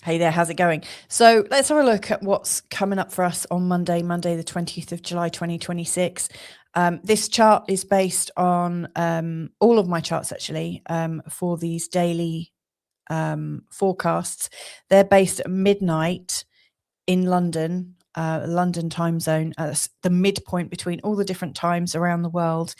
Hey there, how's it going? So let's have a look at what's coming up for us on Monday, the 20th of July, 2026. This chart is based on all of my charts, actually, for these daily forecasts. They're based at midnight in London, London time zone, the midpoint between all the different times around the world.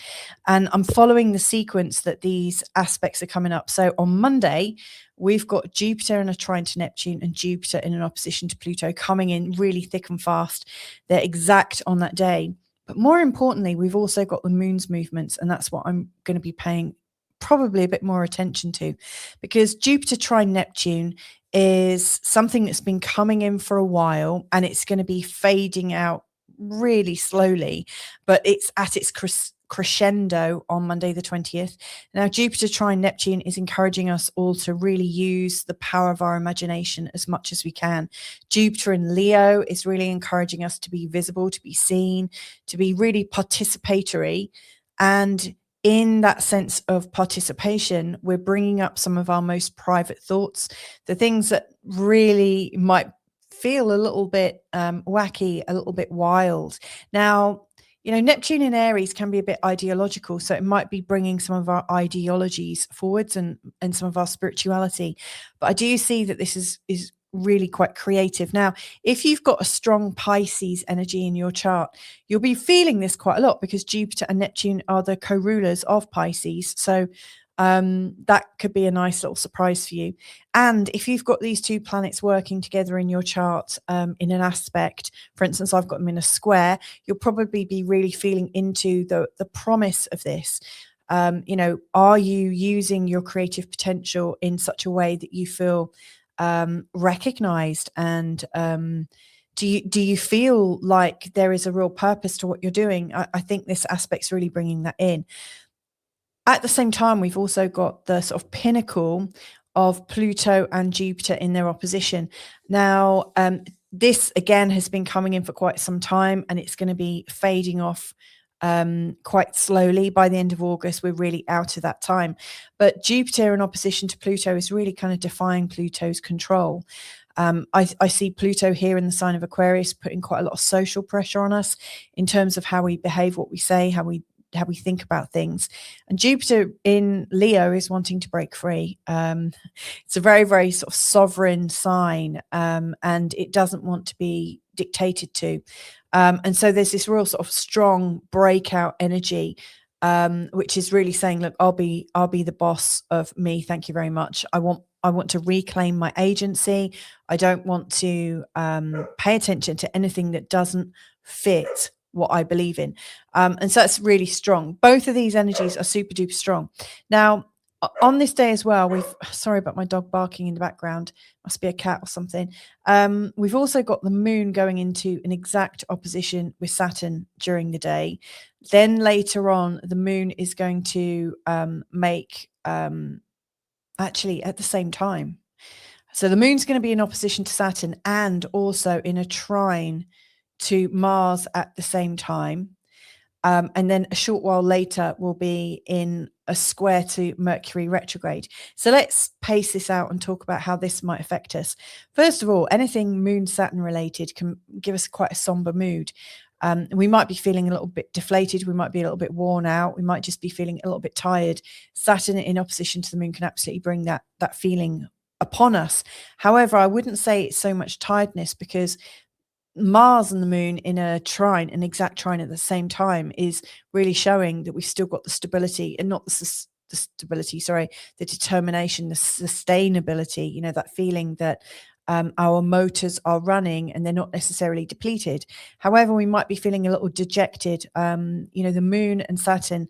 And I'm following the sequence that these aspects are coming up. So on Monday, we've got Jupiter in a trine to Neptune and Jupiter in an opposition to Pluto coming in really thick and fast. They're exact on that day. But more importantly, we've also got the moon's movements, and that's what I'm going to be paying probably a bit more attention to, because Jupiter trine Neptune is something that's been coming in for a while, and it's going to be fading out really slowly, but it's at its crescendo on Monday the 20th. Now, Jupiter trine Neptune is encouraging us all to really use the power of our imagination as much as we can. Jupiter in Leo is really encouraging us to be visible, to be seen, to be really participatory. And in that sense of participation, we're bringing up some of our most private thoughts, the things that really might feel a little bit wacky, a little bit wild. Now, Neptune in Aries can be a bit ideological, so it might be bringing some of our ideologies forwards and some of our spirituality. But I do see that this is really quite creative. Now, if you've got a strong Pisces energy in your chart, you'll be feeling this quite a lot, because Jupiter and Neptune are the co-rulers of Pisces. So that could be a nice little surprise for you. And if you've got these two planets working together in your chart in an aspect, for instance, I've got them in a square, you'll probably be really feeling into the promise of this. Are you using your creative potential in such a way that you feel recognized, and do you feel like there is a real purpose to what you're doing? I think this aspect's really bringing that in. At the same time, we've also got the sort of pinnacle of Pluto and Jupiter in their opposition. Now, this again has been coming in for quite some time, and it's going to be fading off quite slowly. By the end of August, we're really out of that time. But Jupiter in opposition to Pluto is really kind of defying Pluto's control. I see Pluto here in the sign of Aquarius putting quite a lot of social pressure on us in terms of how we behave, what we say, how we think about things. And Jupiter in Leo is wanting to break free. It's a very, very sort of sovereign sign, and it doesn't want to be dictated to. And so there's this real sort of strong breakout energy, which is really saying, look, I'll be the boss of me. Thank you very much. I want to reclaim my agency. I don't want to pay attention to anything that doesn't fit what I believe in. And so that's really strong. Both of these energies are super duper strong. Now, on this day as well, sorry about my dog barking in the background, must be a cat or something. We've also got the moon going into an exact opposition with Saturn during the day. Then later on, the moon is going to make actually at the same time. So the moon's going to be in opposition to Saturn and also in a trine to Mars at the same time. And then a short while later will be in a square to Mercury retrograde. So let's pace this out and talk about how this might affect us. First of all, anything Moon Saturn related can give us quite a somber mood. We might be feeling a little bit deflated. We might be a little bit worn out. We might just be feeling a little bit tired. Saturn in opposition to the moon can absolutely bring that feeling upon us. However, I wouldn't say it's so much tiredness, because Mars and the moon in a trine, an exact trine at the same time, is really showing that we've still got the stability, and not the stability, sorry, the determination, the sustainability, that feeling that our motors are running and they're not necessarily depleted. However, we might be feeling a little dejected. The moon and Saturn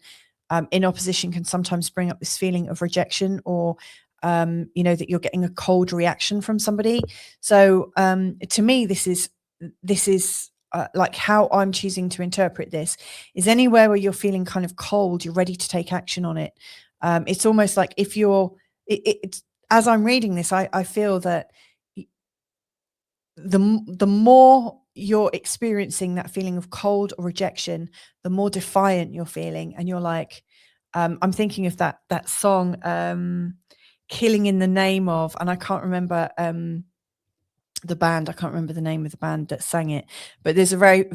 in opposition can sometimes bring up this feeling of rejection, or that you're getting a cold reaction from somebody. So to me, this is like how I'm choosing to interpret this is anywhere where you're feeling kind of cold, you're ready to take action on it. It's almost like if you're, it's as I'm reading this, I feel that the more you're experiencing that feeling of cold or rejection, the more defiant you're feeling, and you're like, I'm thinking of that song, "Killing in the Name of," and I can't remember the band. I can't remember the name of the band that sang it, but there's a very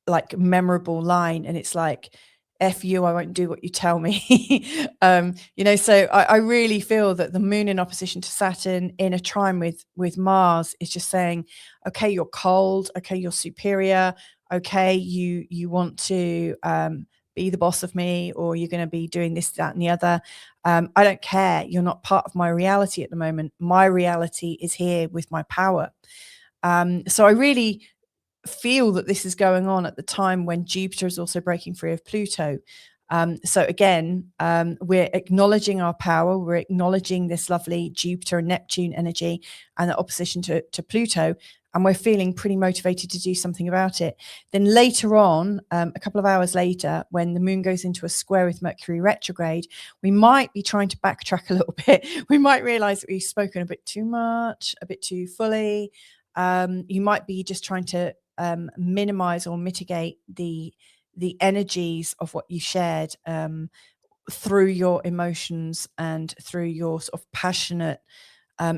like memorable line, and it's like, F you, I won't do what you tell me. You know, so I really feel that the moon in opposition to Saturn in a trine with Mars is just saying, okay, you're cold, okay, you're superior, okay, you want to be the boss of me, or you're going to be doing this, that, and the other. I don't care. You're not part of my reality at the moment. My reality is here with my power. So I really feel that this is going on at the time when Jupiter is also breaking free of Pluto. So again, we're acknowledging our power. We're acknowledging this lovely Jupiter and Neptune energy and the opposition to Pluto. And we're feeling pretty motivated to do something about it. Then later on, a couple of hours later, when the moon goes into a square with Mercury retrograde, we might be trying to backtrack a little bit. We might realize that we've spoken a bit too much, a bit too fully. You might be just trying to minimize or mitigate the energies of what you shared through your emotions and through your sort of passionate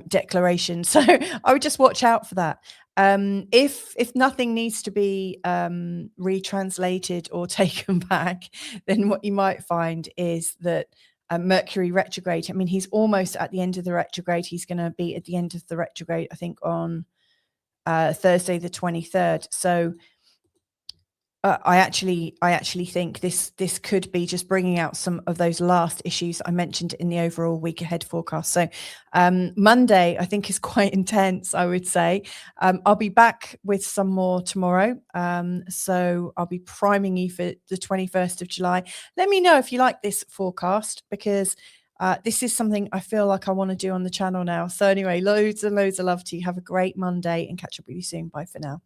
declaration. So I would just watch out for that. If nothing needs to be retranslated or taken back, then what you might find is that Mercury retrograde, I mean, he's almost at the end of the retrograde. He's going to be at the end of the retrograde, I think, on Thursday the 23rd. So I actually think this could be just bringing out some of those last issues I mentioned in the overall week ahead forecast. So Monday, I think, is quite intense, I would say. I'll be back with some more tomorrow. So I'll be priming you for the 21st of July. Let me know if you like this forecast, because this is something I feel like I want to do on the channel now. So anyway, loads and loads of love to you. Have a great Monday and catch up with you soon. Bye for now.